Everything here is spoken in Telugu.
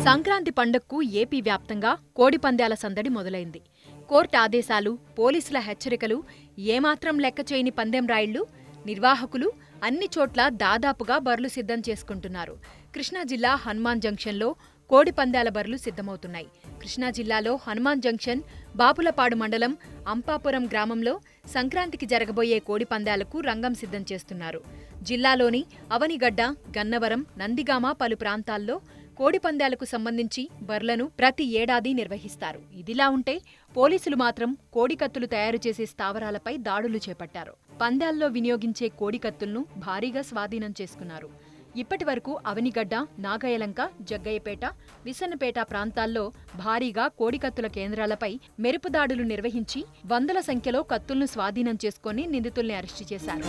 సంక్రాంతి పండగకు ఏపీ వ్యాప్తంగా కోడిపందేల సందడి మొదలైంది. కోర్టు ఆదేశాలు, పోలీసుల హెచ్చరికలు, ఏమాత్రం లెక్క చేయని పందెం రాయుళ్లు, నిర్వాహకులు అన్ని చోట్ల దాదాపుగా బర్లు సిద్ధం చేసుకుంటున్నారు. కృష్ణా జిల్లా హనుమాన్ జంక్షన్లో కోడిపందేల బర్లు సిద్ధమవుతున్నాయి. కృష్ణా జిల్లాలో హనుమాన్ జంక్షన్, బాపులపాడు మండలం అంపాపురం గ్రామంలో సంక్రాంతికి జరగబోయే కోడిపందేలకు రంగం సిద్ధం చేస్తున్నారు. జిల్లాలోని అవనిగడ్డ, గన్నవరం, నందిగామ పలు ప్రాంతాల్లో కోడిపందేలకు సంబంధించి బర్లను ప్రతి ఏడాది నిర్వహిస్తారు. ఇదిలా ఉంటే పోలీసులు మాత్రం కోడికత్తులు తయారు చేసే స్థావరాలపై దాడులు చేపట్టారు. పందేల్లో వినియోగించే కోడికత్తులను భారీగా స్వాధీనం చేసుకున్నారు. ఇప్పటి వరకు అవనిగడ్డ, నాగయలంక, జగ్గయ్యపేట, విసన్నపేట ప్రాంతాల్లో భారీగా కోడికత్తుల కేంద్రాలపై మెరుపు దాడులు నిర్వహించి వందల సంఖ్యలో కత్తులను స్వాధీనం చేసుకుని నిందితుల్ని అరెస్టు చేశారు.